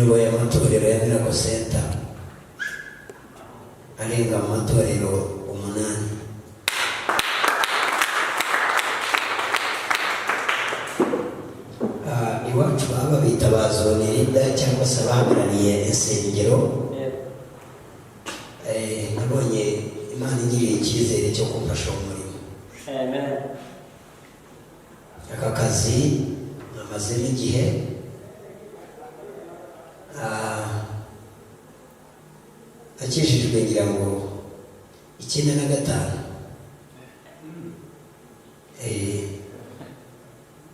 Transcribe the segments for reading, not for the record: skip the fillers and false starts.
ngo y'amatorero ya Miracle Center arenga amatorero 8. Iwacu baba bitabazo nirinda cyangwa se abahagarariye insengero. Nabonye Imana ingiriye icyizere cyo kumfasha umurimo. Amen. Aka kazi namaze n'igihe akijijwe ngira ngo 95.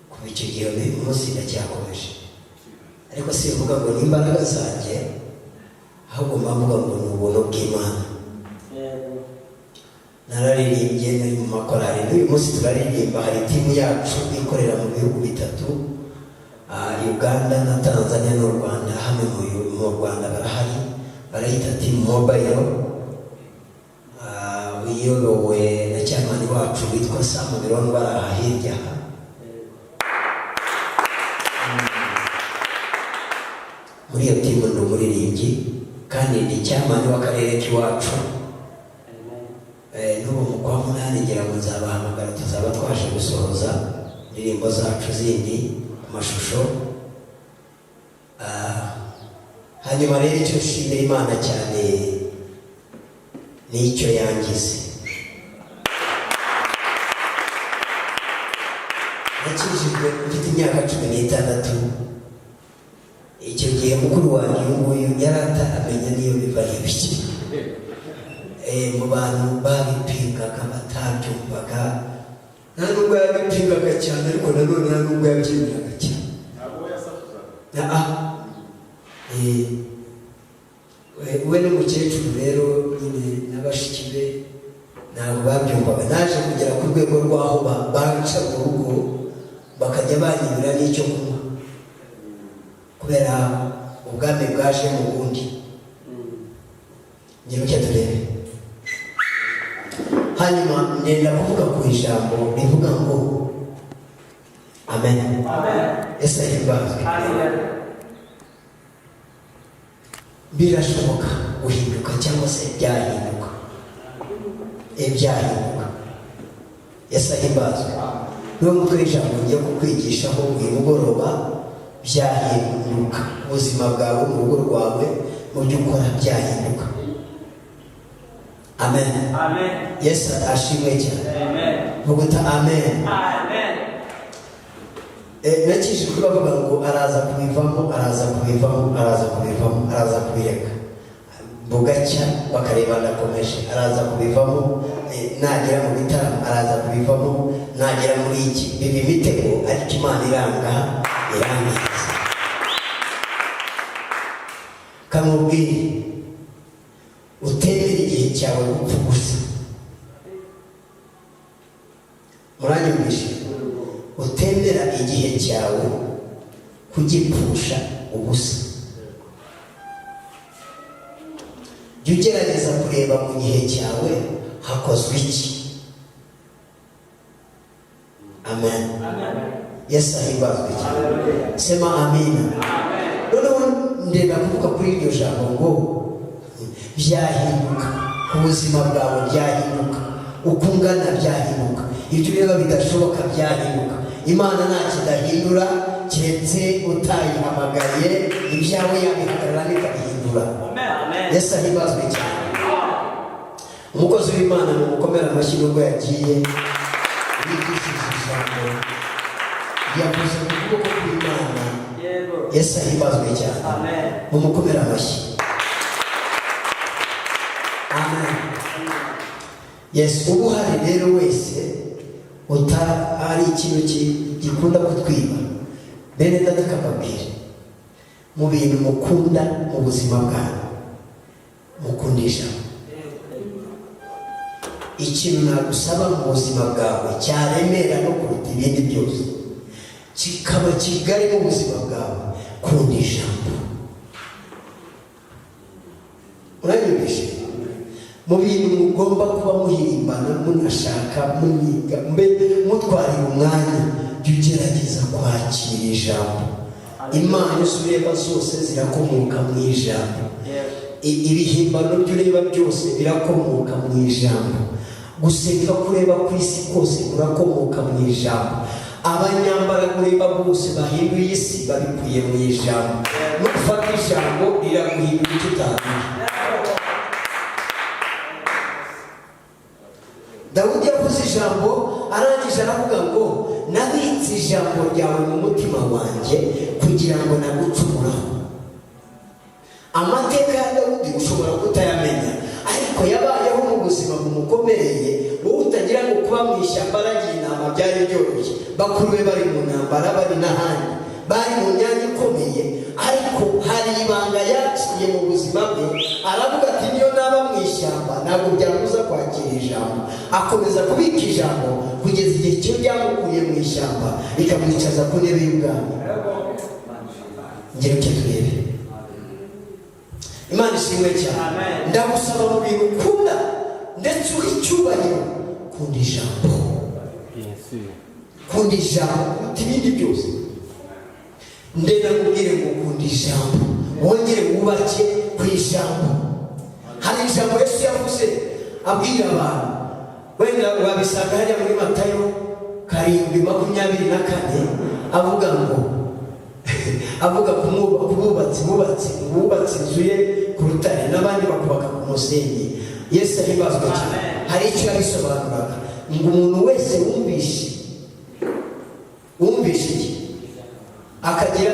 Kuba icyo gihe umunsi ndacyakomeje, ariko sivuga ngo n'imbaraga zanjye, ahubwo mbavuga ngo ni ubuntu bw'Imana. Nararirimbye nari mu makorari, n'uyu munsi turaririmba. Hari timu yacu ikorera mu bihugu 3, Uganda na Tanzania n'u Rwanda. Hano mu Rwanda barahari, barayita Team Mobile, iyobowe na cyamani wacu witwa Sam Miron. Baraha hirya muri iyo timu ndi umuririmbyi kandi ndi cyamani w'akarere k'iwacu. N'ubu mu kwa munani ngira ngo nzabahamagara, tuzaba twaje gusohoza indirimbo zacu zindi, amashusho. Hanyuma rero icyo nshimira Imana cyane n'icyo yangize. Nakijijwe mfite imyaka 16. Icyo gihe mukuru wanjye nguyu yari ataramenya niyo biva n'ibiki. Mu bantu babipingaga batabyumvaga, nta nubwo yabipingaga cyane, ariko nanone nta nubwo yabyemeraga cyane. We n'umukecuru rero nyine n'abashiki be ntabwo babyumvaga. Naje kugera ku rwego rw'aho banca mu rugo bakajya banyibura n'icyo kunywa, kubera ubwami bwaje mu bundi. Ngira icyo turebe. Hanyuma ndenda kuvuga ku ijambo rivuga ngo amen. Ese himbazwe. Birashoboka guhinduka cyangwa se byahinduka. Byahinduka. Ese himbazwe. N'ubwo ijambo ngiye kukwigishaho uyu mugoroba, byahinduka ubuzima bwawe, mu rugo rwawe, mu byo ukora byahinduka. Amen. Amen. Yesu ashimwe cyane. Amen. Vuguta amen. Amen. Nakijijwe bavuga ngo araza kubivamo, araza kubivamo, araza kubivamo, araza kubireka. Bugacya bakareba ndakomeje, araza kubivamo. Nagera mu bitaramo araza kubivamo, nagera muri iki bibi mitego, ariko Imana iranga irangiza. Kamubwire utemera igihe cyawe gupfa gusa. Muranyumvishe? Utemera igihe cyawe kugipfusha ubusa. Jya ugerageza kureba mu gihe cyawe hakozwe iki. Amen. Yesu ahimbazwe cyane. Sema amina. Noneho ndenda kuvuga kuri iryo jambo ngo byahinduka, ubuzima bwawe byahinduka, uko ungana byahinduka, ibyo rero bidashoboka byahinduka. Imana nta kidahindura keretse utayihamagaye, ibyawe yabihagarara bikabihindura. Yesu ahimbazwe cyane. Umukozi w'Imana mu gukomera amashyi nubwo yagiye yigishije ijambo, yavuze mu kuboko kw'Imana. Yesu ahimbazwe cyane. Mu gukomera amashyi. Amen. Yes, ubu hari rero wese ari ikintu gikunda kutwiba, bene data kababwire mu bintu mukunda mu buzima bwawe, mukundisha ikintu nagusaba mu buzima bwawe cyaremera no kuruta ibindi byose, kikaba kigari mu buzima bwawe, kundisha. Uranyumvishe? Mu bintu mugomba kuba muhirimbana, munashaka, muniga, mutwarira umwanya, jya ugerageza kwakira ijambo. Imana ureba zose zirakomoka mu ijambo. Ibihimbano by'ureba byose birakomoka mu ijambo. Gusenga kureba ku isi kose kurakomoka mu ijambo. Abanyambaraga ureba bose bahinduye isi babikuye mu ijambo. No gufata ijambo riraguhindura icyo utazi. Dawudi yavuze ijambo arangije aravuga ngo nabitse ijambo ryawe mu mutima wanjye kugira ngo nagucumuraho. Amateka ya Dawudi ushobora kutayamenya, ariko yabayeho mu buzima bumukomereye. Wowe utagira ngo kuba mu ishyamba aragiye inama byari byoroshye. Bakuru be bari mu ntambara, bari n'ahandi, bari mu myanya ikomeye, ariko hari ibanga yaciye mu buzima bwe. Aravuga ati niyo naba mu ishyamba ntabwo byamuza kwakira ijambo. Akomeza kubika ijambo kugeza igihe cyo ryamukuye mu ishyamba rikamwicaza ku ntebe y'ubwami. Ngero cyo turebe. Imana ishimwe cyane. Ndagusaba mu bintu ukunda ndetse icyubahiro, kunda ijambo. Kunda ijambo kuruta ibindi byose. Ndenda kubwire ngo kunda ijambo, wongere wubake ku ijambo. Hari ijambo Yesu yavuze abwira abantu, wenda wabisanga hariya muri Matayo 7:24, avuga ngo avuga ku mwubatsi inzu ye ku rutare n'abandi bakubaka ku musenyi. Yesu ahibazwa cyane. Hari icyo yabisobanuraga ngo umuntu wese wumvishe iki akagira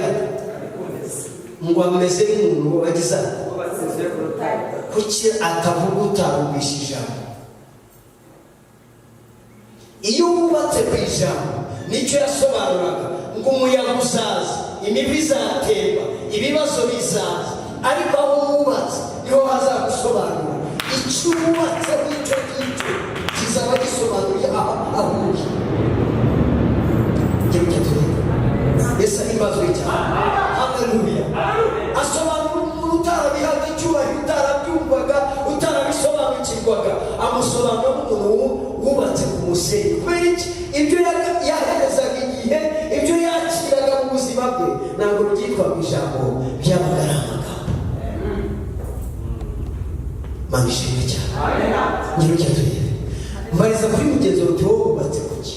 ngo ameze nk'umuntu wagize kuki atavuga utarumvishe ijambo. Iyo wubatse ku ijambo nicyo yasobanuraga ngo umuyaga uzaza, imivu izatemba, ibibazo bizaza, ariko aho wubatse niho hazagusobanura. Icyo wubatse n'icyo ngicyo kizaba gisobanuye aho uri. Yesu ahimazwe cyane. Haleluya. Asobanura umuntu utarabihaga icyubahiro, utarabyumvaga, utarabisobanukirwaga. Amusobanura nk'umuntu wubatse ku musenyi. Kubera iki? Ibyo yaherezaga igihe, ibyo yakiraga mu buzima bwe ntabwo byitwaga ijambo, byabaga ari amagambo. Mana ishimwe cyane. Ngiro cyo turebe. Mbariza kuri mugenzi wawe uti wowe wubatse ku ki?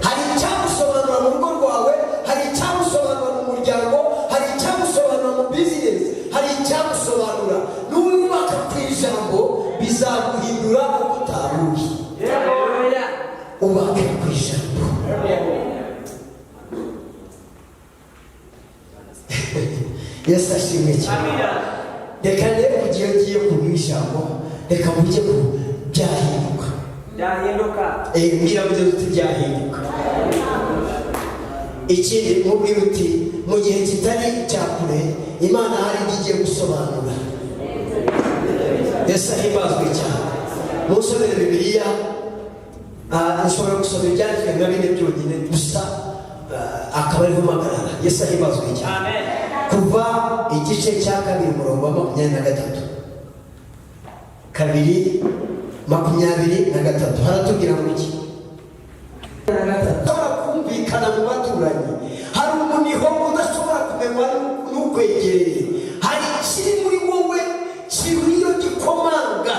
Hari icyagusobanura mu rugo rwawe, hari icyagusobanura mu muryango, hari icyagusobanura mu business, hari icyagusobanura. N'uwubaka ku ijambo bizaguhindura uko utaruhi. Ubake ku ijambo. Yesu ashimwe cyane. Reka rero kugiye ngiye ku ijambo, reka mujye ku byahinduka. Mbwira mugenzi uti byahinduka. Ikindi mubwira uti mu gihe kitari cyakure Imana hari igiye gusobanura. Yesu ahimazwe cyane. Musomere Bibiliya, nshobora gusoma ibyanditswe nka bine byonyine gusa akaba ariho magarara. Yesu ahimazwe cyane. Kuva igice cya 2:23 2:23 haratubwira ngo iki? Kumvikana mu baturanyi. Hari umuniho udashobora kumenywa n'ukwegereye. Hari ikiri muri wowe kiriyo gikomanga.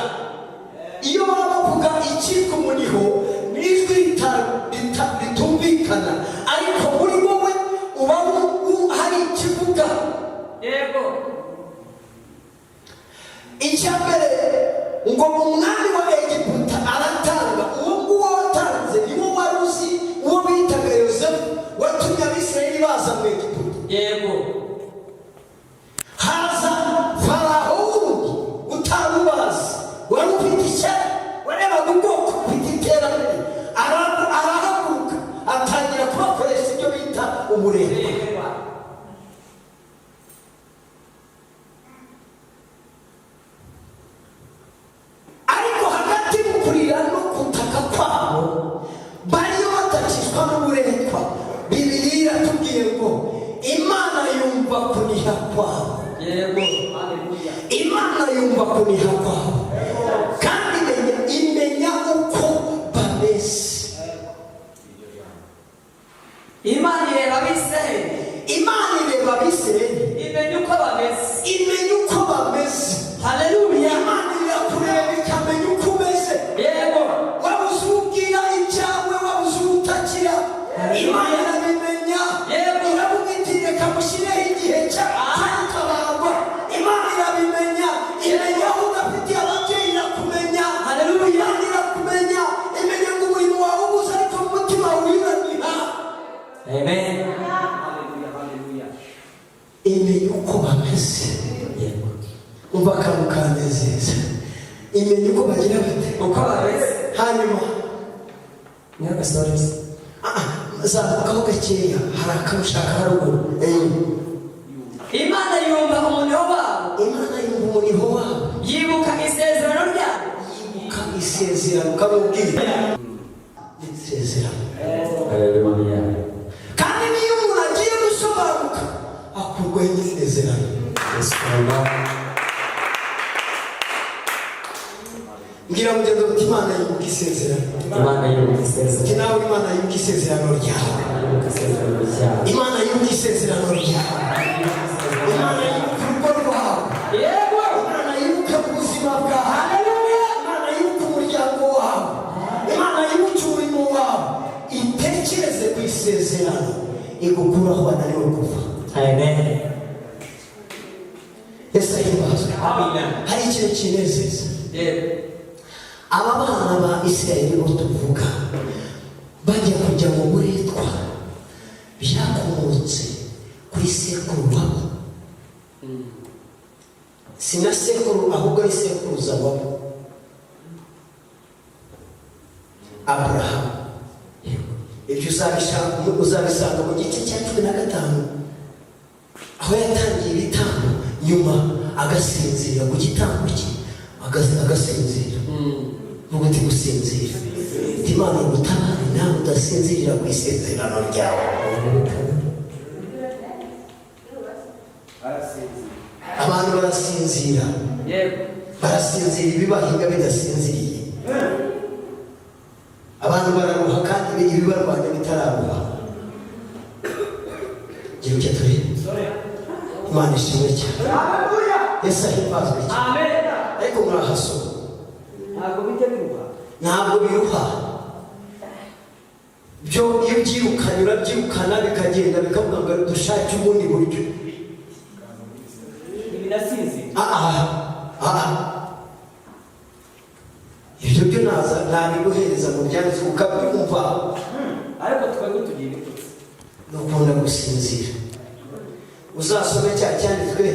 Iyo bavuga ikiri ku muniho n'ijwi ritumvikana, ariko muri wowe uba hari ikivuga. Yego. Icyambere ngo umwami wa Egiputa aratanga. Uwo nguwo watanze niwo wari uzi, uwo bitaga Yosefu watumye Abisirayeli baza mu Egiputa. Yego. Haza Faraho wundi utarubazi, wari ufite ishyari, warebaga ubwoko bufite iterambere. Arahaguruka atangira kubakoresha ibyo bita umurego. Ariko hagati mu kurira no kutaka kwabo bariyo batakishwa n'uburetwa. Bibiliya iratubwiye ngo Imana yumva kuniha kwabo. Yego. Imana yumva kuniha kwabo kandi imenya uko bameze. Imana ireba Abisirayeli uko bameze. imenya uko bameze. Haleluya. Imana irakureba ikamenya uko umeze. Yego. wabuze ubwira ibyawe, wabuze utakira, Imana irabimenya. Iravuga iti reka mushyireho igihe cy'utabarwa. Imana irabimenya, imenya aho udafitiye ababyeyi, irakumenya. Imana irakumenya, imenya ngo umurimo wawe ubuze ariko mu mutima wiranira. Amen. Imenya uko bameze. Umva akantu kanezeza. Imenya uko bagira bate, Uko bameze. hanyuma Nyaka stories. zamukaho gakeya, hari akamushaka haruguru. Imana yumva umuriro wabo. Imana yumva umurimo wabo, Yibuka isezerano ryabo. yibuka isezerano, ukamubwira isezerano. Haleluya. Kandi niyo umuntu agiye gusobanuka akurwaho n'isezerano. Ngira mugenzi uti Imana yibuka isezerano. Imana yibuka isezerano. Uti nawe Imana yibuka isezerano ryawe. Imana yibuka isezerano ryawe. Imana yibuka urugo rwawe. Yego. Imana yibuka ubuzima bwawe. Haleluya. Imana yibuka umuryango wawe. Imana yibuka umurimo wawe. Itekereze ku isezerano igukuraho wananiwe kuva. Amen. Yesu ahimazwe. Amina. Hari ikintu kinezeza. Yego. Aba bana ba Isirayeli bo tuvuga bajya kujya mu buretwa byakomotse kuri sekuru wabo. Si na sekuru ahubwo ari sekuruza wabo, Aburahamu. Ibyo uzabisanga mu gice cya 15 aho yatangiye ibitambo, nyuma agasinzira ku gitambo cye, agasinzira. Nubuti gusinzira. Imana gutabara nawe udasinzirira ku isezerano ryawe. Abantu barasinzira. Barasinzira ibibahinga bidasinziriye. Abantu bararuha kandi ibibarwanya bitararuha. Gira icyo turebe. Imana ishimwe cyane. Yesu ahimbazwe cyane. Amen. Ariko murahasoma. Ntabwo biruha. Byo iyo ubyirukanye urabyirukana bikagenda bikavuga ngo dushake ubundi buryo. Ibyo byo nabiguhereza mu byanditswe ukabyumva. Ariko twebwe tugiye bitutse. Nukunda gusinzira. Uzasome cya cyanditswe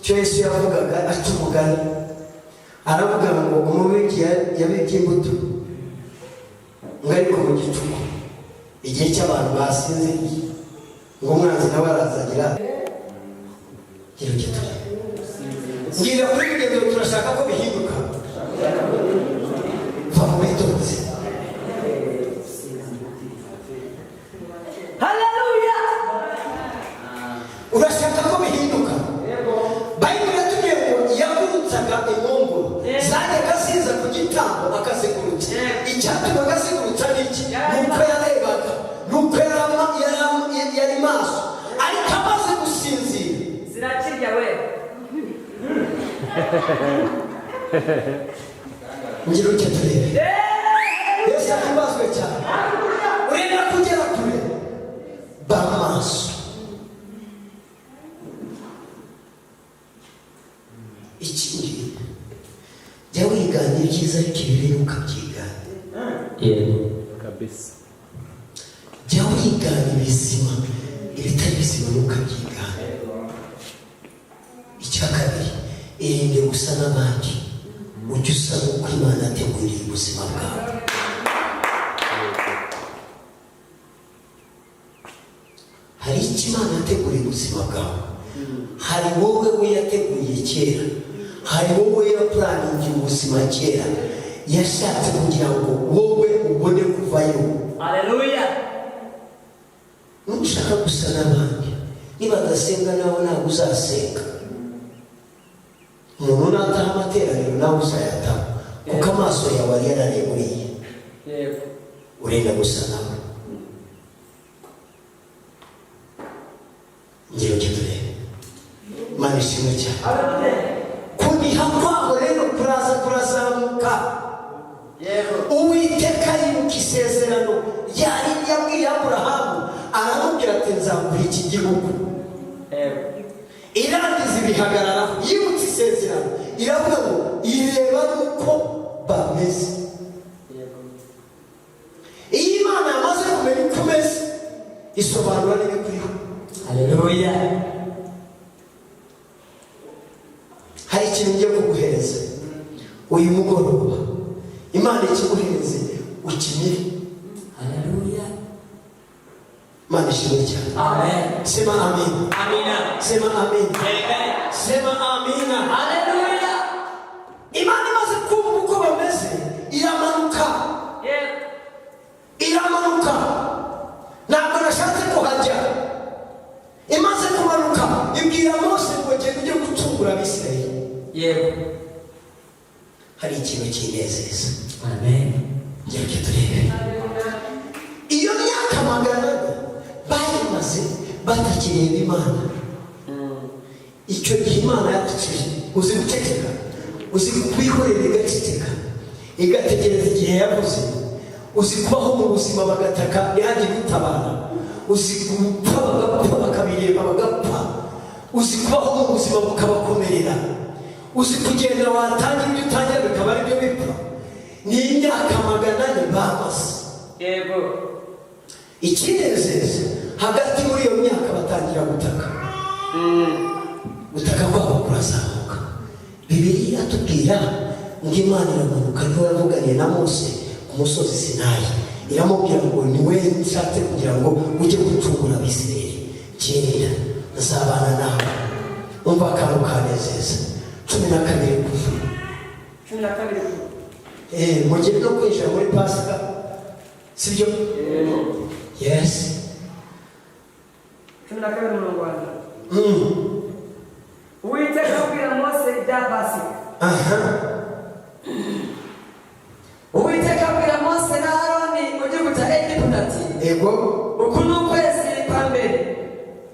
cyo Yesu yavugaga ati umugani. Aravuga ngo umubiki yabibye imbuto ngo ariko mu gicuku igihe cy'abantu basinziriye ngo umwanzi nawe arazagira gira icyo ngira kuri bigendo turashaka ko bihinduka. Va mu bitonzi. Haleluya. Urashaka ko bihinduka. Bayibuli yatubwiye ngo yagurutsaga impunguro zajyaga ziza ku gitambo akazigurutsa. Icyatuma agazigurutsa ni iki? Nuko yarebaga, nuko yari maso, ariko amaze gusinzira Zirakirya we. ngira icyo turebe. Yesu ahimbazwe cyane. Urenda kugera kure, ba maso. Ikindi jya wigana ibyiza ariko ibibi ukabyigana. Yego. Kabisa. Jya wigana ibizima, ibitari bizima ntukabyigana. Icya kabiri, irinde gusa n'abandi, ujye usa n'uko Imana yateguriye ubuzima bwawe. Hari icyo Imana yateguriye ubuzima bwawe. Hari wowe we yateguye kera, hari wowe yapuraningiye ubuzima kera, yashatse kugira ngo wowe ubone kuvayo. Haleluya. Nushaka gusa n'abandi, niba adasenga nawe ntabwo uzasenga. Umuntu nataha amateraniro nawe uzayataha, kuko amaso yawe ari yarareburiye. Yego. Urenda gusa nawe. Ngiro cyo turebe. Imana ishimwe cyane. Kuniha kwabo rero kurazamuka. Uwiteka yibuka isezerano yari yabwiye Aburahamu, aramubwira ati nzaguha iki gihugu. Irangiza ibihagararaho, yibutse isezerano, iravuga ngo ireba nuko bameze. Iyo Imana yamaze kumenya uko umeze, isobanura n'ibikuriho. Haleluya. Hari ikintu ngiye kuguhereza uyu mugoroba, Imana ikiguhereze ukimire. Haleluya. Imana ishimwe cyane. Amen. Sema amen. Amina. Sema amen. Amen. Sema amina. Haleluya. Imana imaze kumva uko bameze, iramanuka. Iramanuka. Ntabwo nashatse kuhajya. Imaze kumanuka, ibwira Mose ngo genda ujye gucungura Abisirayeli. Yego. Hari ikintu kinezeza. Amen. Njye turebe. Iyo myaka magana bayimaze batakireba Imana. Icyo gihe Imana yatucije, uzi guceceka, uzi kwikorera igaceceka, igategereza igihe yavuze, uzi kubaho mu buzima bagataka ntihagire utabara, uzi gupfa bagapfa bakabireba bagapfa, uzi kubaho mu buzima bukabakomerera, uzi kugenda watangira ibyo utangira bikaba ari byo bipfa. Ni imyaka magana bamaze. Yego. Ikinezeza hagati muri iyo myaka batangira gutaka. Gutaka kwabo kurazamuka. Bibiliya atubwira ngo Imana iramanuka, niho yavuganiye na Mose ku musozi Sinayi. Iramubwira ngo ni we nshatse kugira ngo ujye gucungura Abisirayeli. Kera nzabana nawe. Umva akantu kanezeza. 12 kuva. 12. Mugiye no kwinjira muri Pasika. Sibyo? Yes. 12 mu Rwanda. Uwiteka abwira Mose ibya Pasika. Uwiteka abwira Mose na Aroni mu gihugu cya Egiputa ati, Ego. uku ni ukwezi kwa mbere.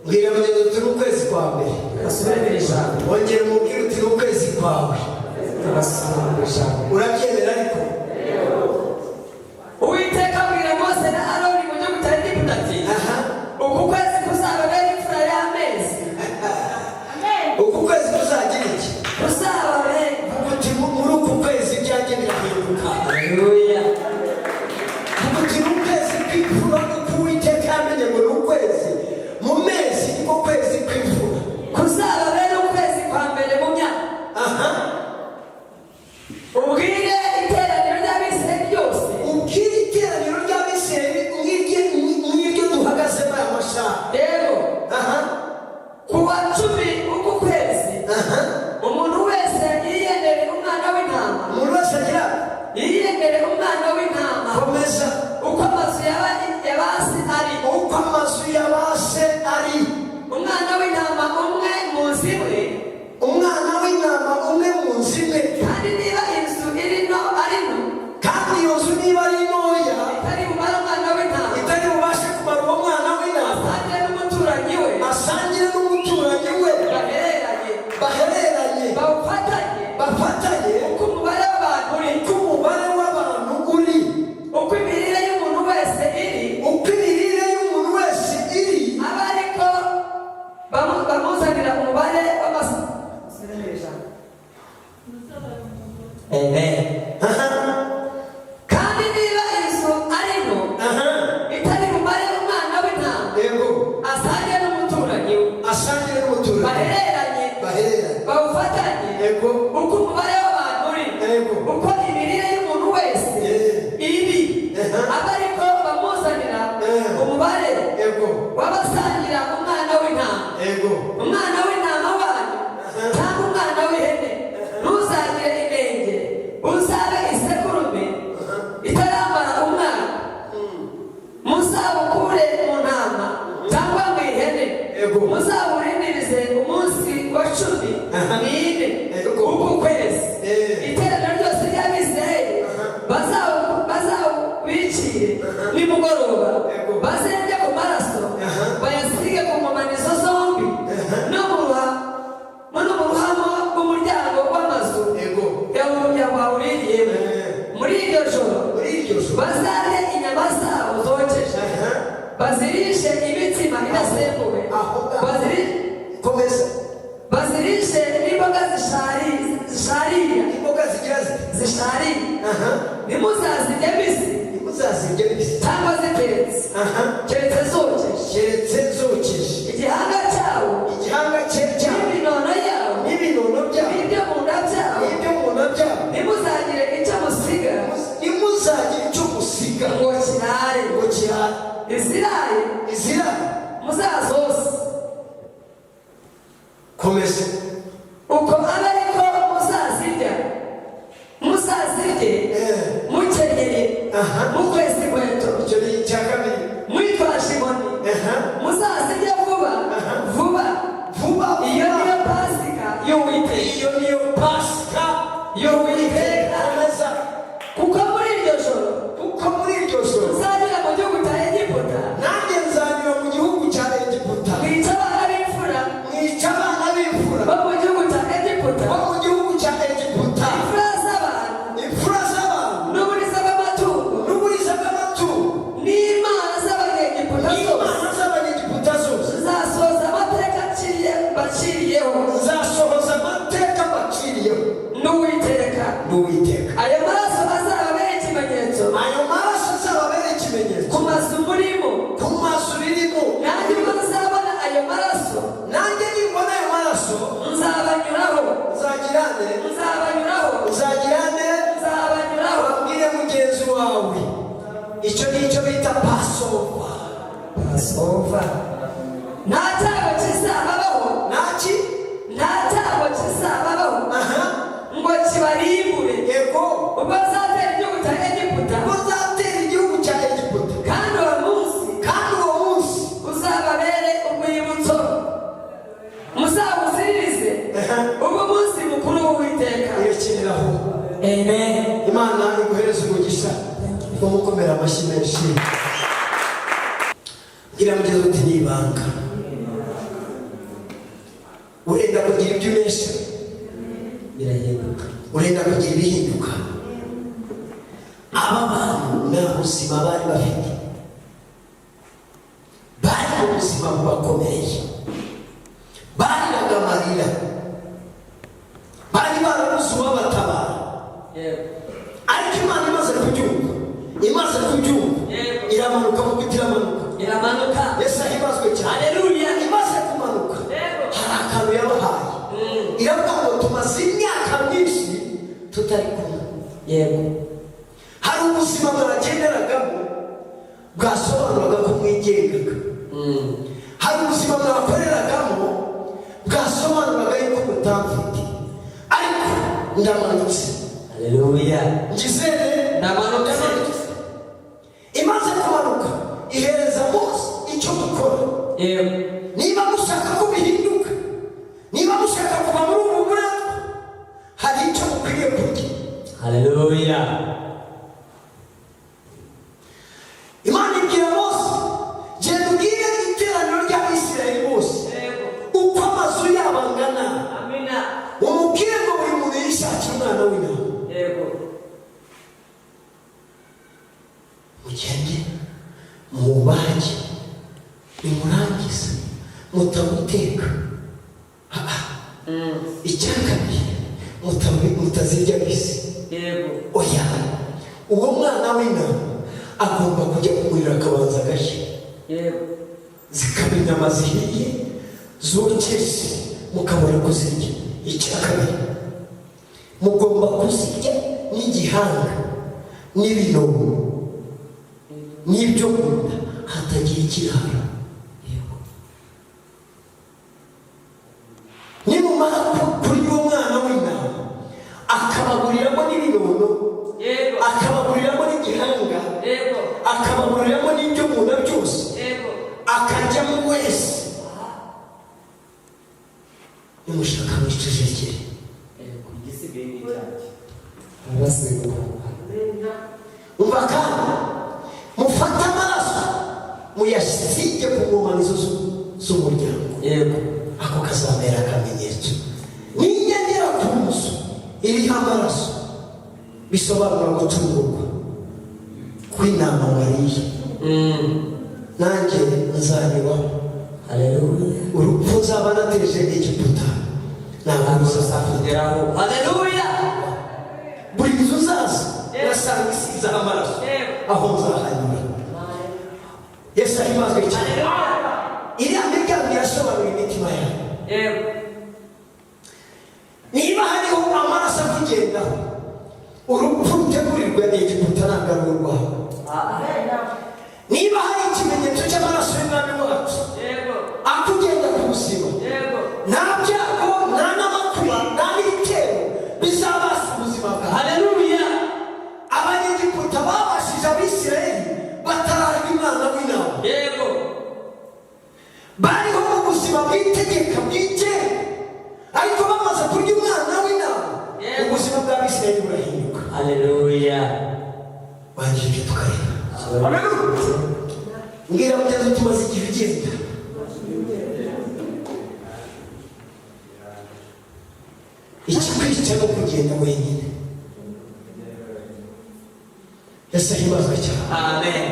Mbwira mugenzi turi ukwezi kwa mbere. Asubire ijambo. Wongera umubwire uti ukwezi kwawe. Urabyemera ariko? Uwiteka abwira Mose na Aroni mu gihugu cya Egiputa ati, uku kwezi kuzababera imfura y'amezi. Uku kwezi kuzagira iki? Kuzababera. Uti muri uku kwezi byagiye birahinduka. Haleluya. Uti mu kwezi kw'imvura uko Uwiteka yamenye ngo ni ukwezi. Mu mezi niko kwezi kw'imvura. Kuzababera ukwezi kwa mbere mu myaka. Ubwire iteraniro ry'Abisirayeli ryose. Ubwire iteraniro ry'Abisirayeli nk'iryo duhagazemo aya masaha. Rero kuwa 10 uku kwezi, umuntu wese yiyendere umwana w'intama. Umuntu wese agira yiyendere umwana w'intama. komeza. Uko amazu y'abasi ari. Uko amazu y'abase ari. Umwana w'intama umwe mu nzu imwe. Umwana w'intama umwe mu nzu imwe. Kandi niba inzu iri nto ari nto, kandi iyo nzu niba ari ntoya, itari bumara umwana w'intama, itari bubashe kumara uwo mwana w'intama, asangire n'umuturanyi we. asangire n'umuturanyi we. Bahereranye. Bafatanye. Uko umubare w'abantu uri. Uko umubare w'abantu uri. Uko imirire y'umuntu wese iri. Uko imirire y'umuntu wese iri. Aba ariko bamuzanira umubare w'amazu. Amen. Kandi niba inzu ari nto, itari bumare umwana w'intama, asangire n'umuturanyi we. Asangire n'umuturanyi. Bahereranye. Bawufatanye. Uko umubare w'abantu uri. Uko imirire y'umuntu wese iri. Aba ariko bamuzanira umubare w'abasangira umwana w'intama. Umwana w'intama wanyu cyangwa umwana w'ihene ntuzagire inenge, uzabe isekurume itaramara umwana. Muzabukure mu ntama cyangwa mu ihene, muzawurindirize umunsi wa 14 uku kwezi. Iteraniro ryose ry'Abisirayeli bazawubicire nimugoroba, bazenge ku maraso, bayasige ku nkomanizo zombi no mu komeza. bazirishe n'imboga zishariye, imboga zigira zishariye. ntimuzazirye mbisi cyangwa zitetse, keretse zokeje. igihanga cyawo n'ibinono yawo n'ibinono byawo n'ibyo mu nda byawo ntimuzagire icyo musiga ngo kirare. iziraye muzazose. komeza. uko abe ariko muzazirye mukenyeye, mukwesa inkweto, icyo ni icya kabiri. mwitwaje inkoni, muzazirye vuba. iyo niyo pasika y'Uwiteka. kuko muri iryo joro nzanyura mu gihugu cya Egiputa, nanjye nzanyura mu gihugu cya Egiputa, mwica abana b'imfura bo mu gihugu cya Egiputa, imfura z'abantu n'uburiza bw'amatungo n'imana z'abanyegiputa zose. nzasohoza amateka mbaciriyeho n'Uwiteka. ayo maraso azababera ikimenyetso ku mazu murimo. nanjye ubwo nzabona ayo maraso nzabanyuraho. wabwire mugenzi wawe icyo ni icyo bita Passover. nta cyago kizababaho ngo kibarimbure. ubwo bazatera igihugu cya Egiputa, kandi uwo munsi uzababere urwibutso, muzawuziririze ubwo munsi mukuru w'Uwiteka. Amen. Imana iguhereze umugisha wo gukomera amashyi menshi. ngira mugeze uti ni ibanga. urenda kugira ibyo unesha birahinduka, urenda kugira ibihinduka. aba bantu nta buzima bari bafite, bari mu buzima bubakomereye, bariraga amarira, bari barabuze uwabatabara. ariko Imana imaze kubyumva iramanuka mu biti, iramanuka. Yesu ahibazwe cyane. Haleluya. imaze kumanuka hari akantu yabahaye. iravuga ngo tumaze imyaka myinshi tutari kumwe. hari ubuzima mwagenderagamo bwasobanuraga ko mwigengaga. hari ubuzima mwakoreragamo bwasobanuraga yuko mutamfite. ariko ndamanutse. Haleluya. ngizere ndamanutse. imaze kumanuka ihereza Mose icyo gukora. niba mushaka ko bihinduka, niba mushaka kuva muri ubu buretwa, hari icyo mukwiriye kurya. Haleluya. Imana ibwira Mose, genda ubwire iteraniro ry'Abisirayeli bose uko amazu yabo angana. umubwire ngo buri muntu yishakire umwana w'intama. mugende mubage, nimurangize mutamuteka. icya kabiri mutazirya bisi. oya, uwo mwana w'intama agomba kujya kumurira akabanza agashya. zikaba inyama zihiye zokeje, mukabona kuzirya. icya kabiri mugomba kuzirya n'igihanga n'ibinono n'ibyo kunda, hatagira ikirara. nimumara kurya uwo mwana w'intama akabaguriramo n'ibinono, akabaguriramo n'igihanga, akabaguriramo n'ibyo kunda byose, akajyamo wese. nimushaka mwicecekere. umva kandi mufate amaraso muyasige ku nkomanizo z'umuryango. ako kazabera akamenyetso. n'inyongera ku nzu iriho amaraso bisobanura gucungurwa kw'intama wariye. nanjye nzanyuraho. Haleluya. urupfu nzaba nateje Egiputa ntabwo ruzakugeraho. Haleluya. buri nzu uzaza urasanga isizeho amaraso aho nzahanyura. Yesu ahimazwe cyane. iriya miryango irasobanura imitima yawe. niba hariho amaraso akugendaho urupfu rutegurirwa Egiputa ntabwo ari urwawe. niba hari ikimenyetso cy'amaraso y'umwami wacu akugenda ku buzima, nta byago nta n'amakuba nta n'ibitero bizabasa ubuzima bwawe. Haleluya. Abanyegiputa babashije Abisirayeli batararya umwana w'intama. bariho mu buzima bw'itegeka bw'igenga, ariko bamaze kurya umwana w'intama ubuzima bw'Abisirayeli burahinduka. Haleluya. Banjije tukareba. Mbwira mugeze tumaze igihe ugenda. ikikwica no kugenda wenyine. Yesu ahimazwe cyane. Amen.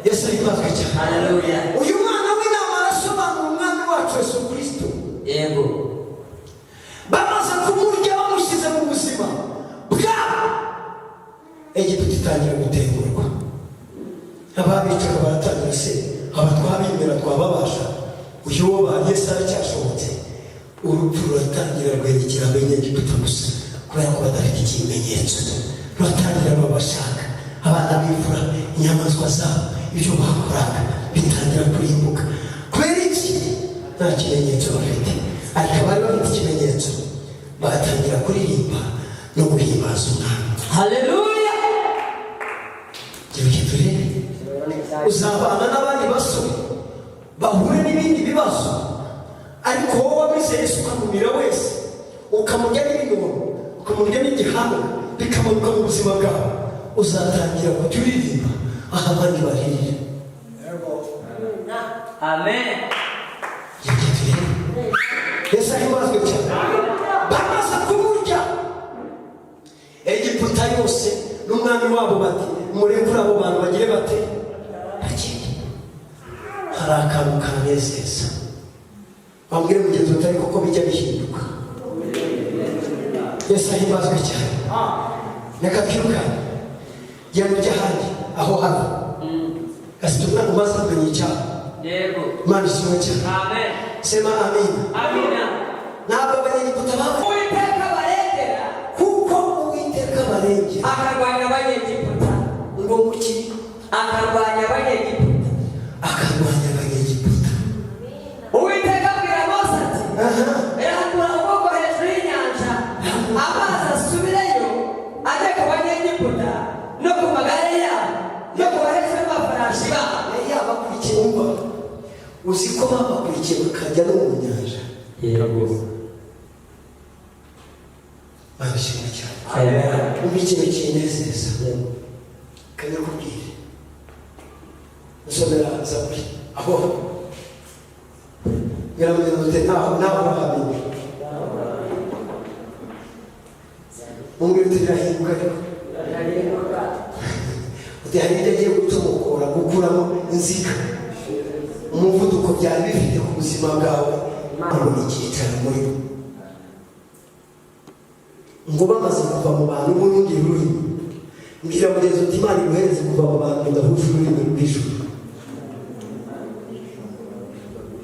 Yesu ahimazwe cyane. Haleluya. uyu mwana w'intama arasobanura umwami wacu Yesu Kristo. Yego. bamaze kumurya bamushyize mu buzima bwabo, Egiputa itangira gutengurwa. ababicaga baratangira se aba twabimera twababasha, uyu wo ba Yesu aracyashobotse. urupfu ruratangira rwerekera Abanyegiputa gusa kubera ko badafite ikimenyetso. ruratangira babashaka abana b'imfura, inyamaswa zabo, ibyo bakoraga bitangira kurimbuka. kubera iki? nta kimenyetso bafite. ariko abari bafite ikimenyetso batangira kuririmba no guhimbaza umwami. Haleluya. Gihe turebe uzabana n'abandi basore bahure n'ibindi bibazo, ariko wowe wabize Yesu ukamumira wese, ukamurya n'ibinono, ukamurya n'igihanga, bikamanuka mu buzima bwawe, uzatangira kujya uririmba aho abandi baririra. Amen. Yesu ahimazwe cyane. bamaze kumurya Egiputa yose n'umwami wabo bati murekure abo bantu bagire bate bagende. hari akantu kanezeza. bambwire mugenzi utari kuko bijya bihinduka. Yesu ahimazwe cyane. reka twirukane genda ujya ahandi aho haba gasita umwana umaze kumenya icyaha. Yego. Imana ishimwe cyane. Amen. Sema amina. Amina. ntabwo Abanyegiputa baba Uwiteka barengera, kuko Uwiteka barengera akarwanya Abanyegiputa. ngo muki akarwanya Abanyegiputa. akarwanya Abanyegiputa. Uwiteka abwira Mose ati rambura ukuboko hejuru y'inyanja, amazi asubireyo ajye ku Banyegiputa no ku magare yabo no ku bahetse b'amafarashi babo. yabakurikiye umva, uzi ko babakurikiye bakajya no mu nyanja. Yego. babishimye cyane. umva ikintu kinezeza. kajya kubwira usomera Zaburi aho biramugeze ntaho urahamenye. umwe utirahinduka ariko hari ibyo agiye gutomokora gukuramo inzika, umuvuduko byari bifite ku buzima bwawe, ngo icyicaro muri bo. ngo bamaze kuva mu bantu n'urundi rurimi, mbwira mugenzi uti Imana iguhereze kuva mu bantu mudahuje ururimi rw'ijuru.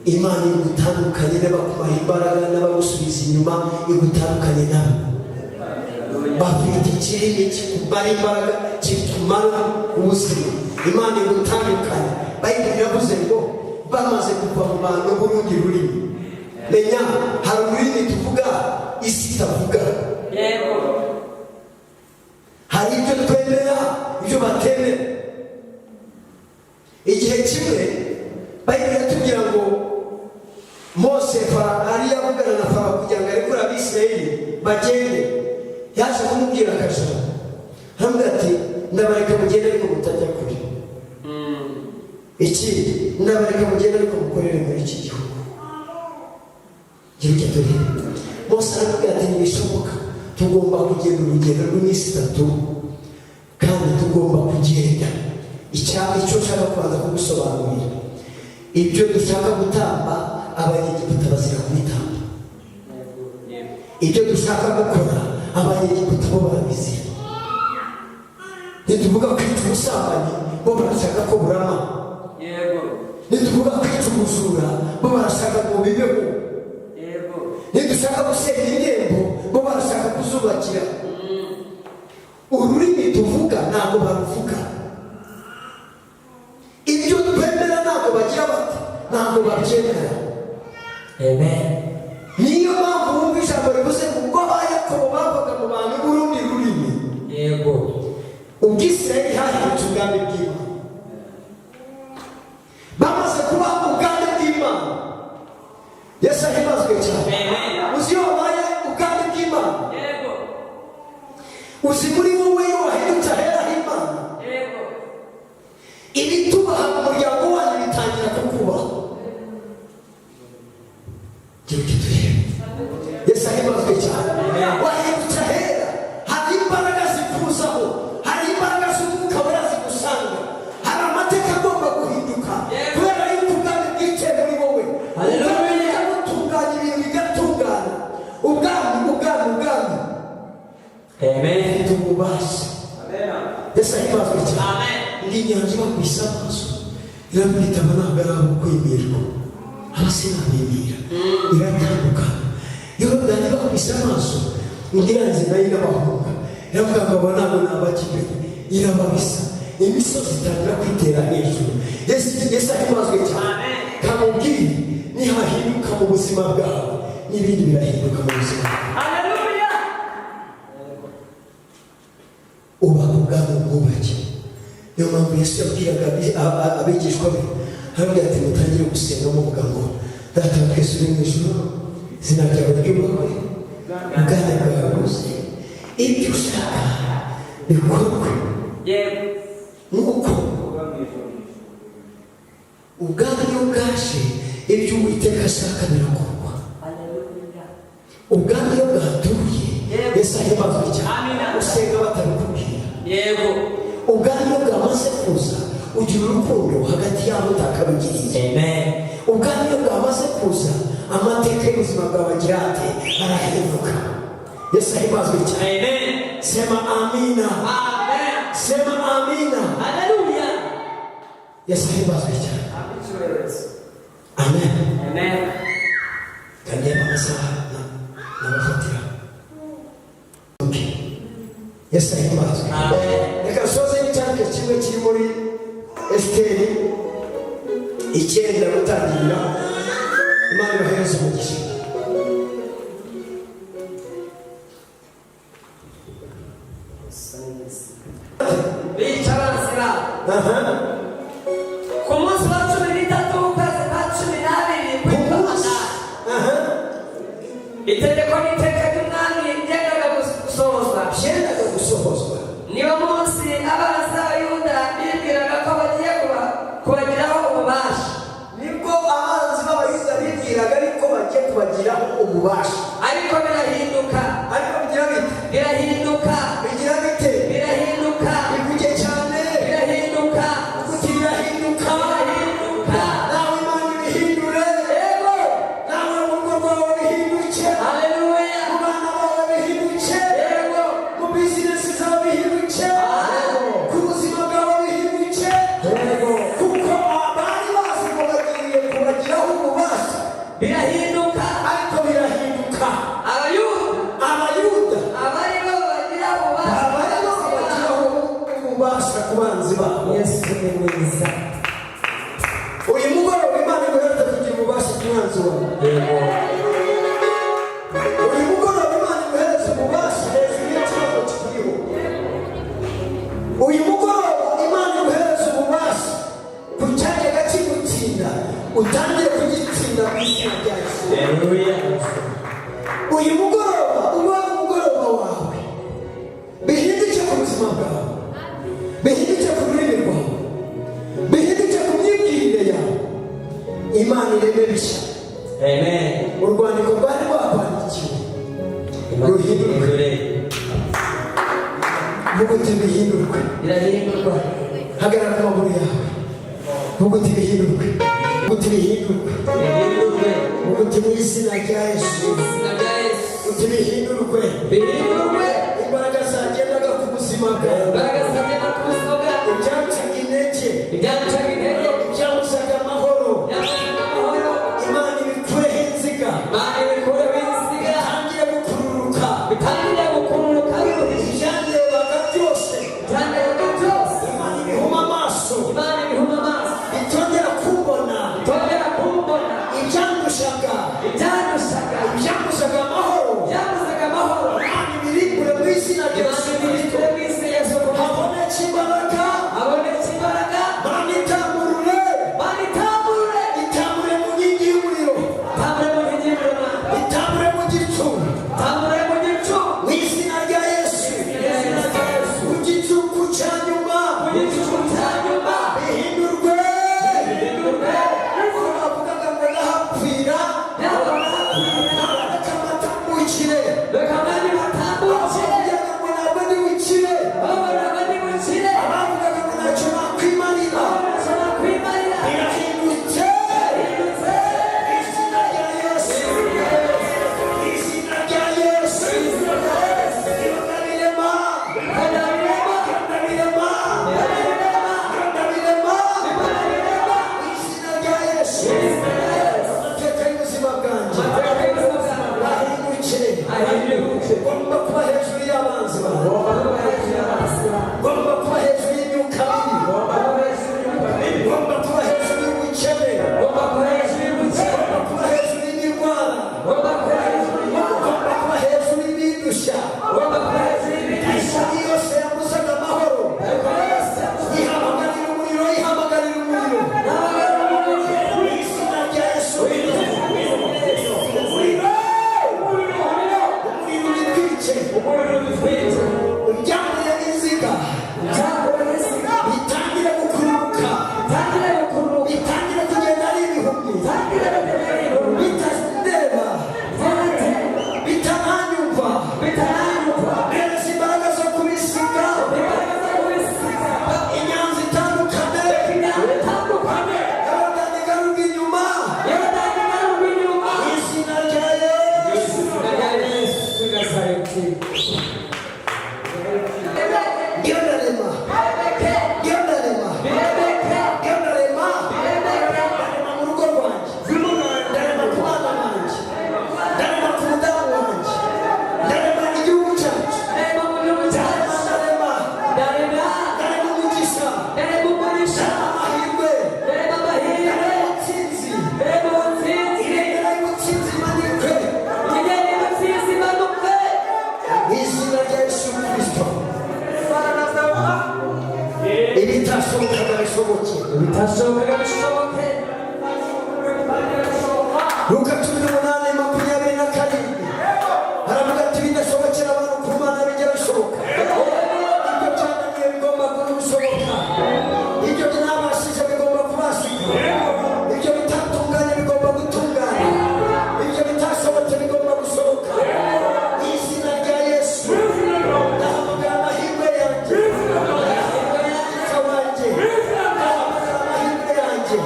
Imana igutandukanye n'abakumaha imbaraga n'abagusubiza inyuma, igutandukanye nabo. bafite ikirere kikumara imbaraga kitumara ubuzima. Imana igutandukanye. Bayibuli yavuze ngo bamaze kuva mu bantu n'urundi rurimi. menya hari ururimi tuvuga isi itavuga. hari ibyo twemera, ibyo batemera. igihe kimwe Bayibuli yatubwira ngo Mose ari yavugana na Farawo kugira ngo arekure Abisirayeli bagende. yaje kumubwira akajana, aramubwira ati ndabareka mugende ariko mutajya kure. iki ndabareka mugende ariko mukorere muri iki gihugu. gira dore Mose aramubwira ati ntibishoboka, tugomba kugenda urugendo rw'iminsi 3 kandi tugomba kugenda. icyo nshaka kubanza kugusobanurira, ibyo dushaka gutamba abanyegiputa bazira kubitamba. Ibyo dushaka gukora abanyegiputa bo barabizira. Nituvuga kwica ubusambanyi bo barashaka ko burama. Nituvuga kwica ubujura bo barashaka ngo bibeho. Nidushaka gusenya irembo bo barashaka kuzubakira. Ururimi tuvuga ntabwo baruvuga. Ibyo twemera ntabwo bagira bati ntabwo babyemera. Amen. Niyo mpamvu wumva ijambo rivuze ngo abayakobo bavaga mu bantu b'urundi rurimi. Yego. Ubwisirayeli hahindutse ubwami bw'Imana. Bamaze kuba ubwami bw'Imana. Yesu ahimazwe cyane. Uzi iyo wabaye ubwami bw'Imana. Yego. Uzi muri wowe iyo wahindutse ahera h'Imana. Yego. Ibitubaha mu muryango wanyu bitangira kukubaho. Yesu ahimazwe cyane. Wahindutse ahera, hari imbaraga zikuzaho, hari imbaraga z'umwuka wera zigusanga, hari amateka agomba guhinduka kubera yuko ubwami bwicaye muri wowe. Haleluya. Gutunganya ibintu bigatungana. Ubwami. Amen. Tumubashe. Yesu ahimazwe cyane. Ndi inyanja bakubise amaso irabwita ntabwo ari abo kwemerwa abasinabemera iratandukana. Yorodani bakubise amaso indiranze nayo irabahunga iravuga ngo abo ntabwo ni abakibere irababisa imisozi itangira kwitera hejuru. Yesu ahimazwe cyane. Kamubwire nihahinduka mu buzima bwawe n'ibindi birahinduka mu buzima bwawe. Uba ubwami bwubake. Niyo mpamvu Yesu yabwiraga abigishwa be arabwira ati mutangire gusenga muvuga ngo data wa twese uri mu ijuru izina ryawe ryubahwe ubwami bwawe buze ibyo ushaka bikorwe nk'uko ubwami iyo bwaje ibyo Uwiteka ashaka birakorwa. Ubwami iyo bwatuye Yesu ahimazwe cyane. Usenga batabikubwira. Yego. Ubwami iyo bwamaze kuza ugira urukundo hagati y'abo utakabigiriye. Amen. Ubwami iyo bwamaze kuza amateka y'ubuzima bwawe agira ati arahinduka. Yesu ahimazwe cyane. Amen. Sema amina. Amen. Sema amina. Haleluya. Yesu ahimazwe cyane. Amen. Amen. Kandi amasaha n'abafatira. Okay. Yesu ahimazwe. Amen. Reka soze n'icyanke kimwe kiri muri Esiteri 9 gutangira. Imana ibahereze umugisha. Bicaranzira. Ku munsi wa 13 ukwezi kwa 12 kw'Imana. Itegeko ry'umwami ryendaga gusohozwa. Niwo munsi abaza Yuda bibwiraga ko bagiye kubagiraho ububasha. Nibwo abanzi b'Abayuda bibwiraga ariko bagiye kubagiraho ububasha. Ariko birahinduka. Birahinduka. Bigira bite? Birahinduka. Bikuge cyane. Birahinduka. Kuti birahinduka. Nawe Imana ibihindure. Yego. Nawe mu rugo rwawe bihinduke. Haleluya. Mu bana bawe bihinduke. Yego. Mu bizinesi zawe bihinduke. Ku buzima bwawe bihinduke. Yego. Kuko abari bazi ko bagiye kubagiraho ububasha. Birahinduka. Ariko birahinduka. Abayuda abari bo bagiraho ububasha ku banzi babo. Yesu ni mwiza. Uyu mugoroba Imana iguhereza kugira ububasha ku mwanzi wawe. Yego. Uyu mugoroba Imana iguhereza ububasha hejuru y'ikibazo kikuriho. Uyu mugoroba Imana iguhereza ububasha ku cyajyaga kigutsinda utangire kugitsinda mu izina rya Yesu. Haleluya. Uyu mugoroba uba umugoroba wawe bihinduke ku buzima bwawe, bihinduke ku rurimi rwawe, bihinduke ku myibwirire yawe. Imana ireme bishya. Amen. Urwandiko rwari rwakwandikiwe ruhindurwe. Vuga uti bihindurwe. Birahindurwa. Hagarara ku maguru yawe. Vuga uti bihindurwe. Vuga uti bihindurwe. Bihindurwe. uti mu izina rya Yesu uti bihindurwe imbaraga zagendaga ku buzima bwawe ibyancaga intege ibyabuzaga amahoro Imana ibikureho inziga bitangire gukururuka ibyandebaga byose Imana ibihuma amaso bitongera kumbona ibyandushaga amahoro Imana ibirimbure mu izina rya Yesu Kristo habonetse imbaraga Imana itamurure itamure mu nkingi y'umuriro itamure mu gicu mu izina rya Yesu mu gicuku cya nyuma bihindurwe avugaga ngo ndahapfira reka matambukire abavugaga ngo ntabwo ndi bukire abavugaga ngo ntacyo nakwimarira birahindutse izina rya Yesu izina rya Yesu ndabirema izina rya Yesu amateka y'ubuzima bwanjye ahindutse ngomba kuba hejuru y'abanzi bawe ngomba kuba hejuru y'imyuka mibi ngomba kuba hejuru y'ubukene ngomba kuba hejuru y'indwara ngomba kuba hejuru y'ibindushya isi yose yabuzaga amahoro ihamagarira umuriro mu izina rya Yesu umuriro ubitwice uryamire inziga bitangire gukururuka bitangire kugenda ari ibihumbi bitandeba bitananyumva bereza imbaraga zo kubisiga inyanza itandukane Yorodani igaruka inyuma izina rya Yesu Ndarema mu rugo rwanjye ndarema ku bana banjye ndarema ku mudamu wanjye ndarema igihugu cyacu ndarema umugisha ndarema amahirwe ndarema ubutsinzi iremera y'ubutsinzi imanikwe mu izina rya Yesu Kristo ibitashobokaga bishoboke Luka 18:27 haravuga ati bidashobokera abantu ku Mana bijya bishoboka ibyo byananiye bigomba gushoboka ibyo binabashije bigomba kubashika ibyo bitatunganye bigomba gutungana ibyo bitashobotse bigomba gushoboka mu izina rya Yesu ndahamagara amahirwe yanjye ndahamagara amahirwe yanjye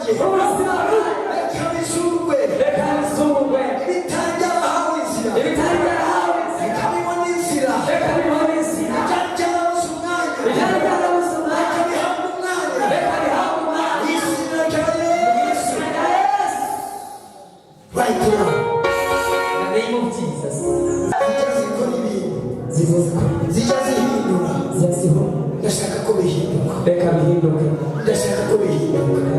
bwanjye ubuzima bwanjye reka bizurwe reka bizurwe ibitari byarahawe inzira ibitari byarahawe inzira reka bibone inzira reka bibone inzira ibyari byarabuze umwanya ibyari byarabuze umwanya reka bihabwe umwanya reka bihabwe umwanya mu izina rya Yesu izina rya Yesu right now in the name of Jesus zijya zikora ibintu zijya zihindura zasiho ndashaka ko bihinduka reka bihinduke ndashaka ko bihinduka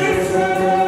Israel.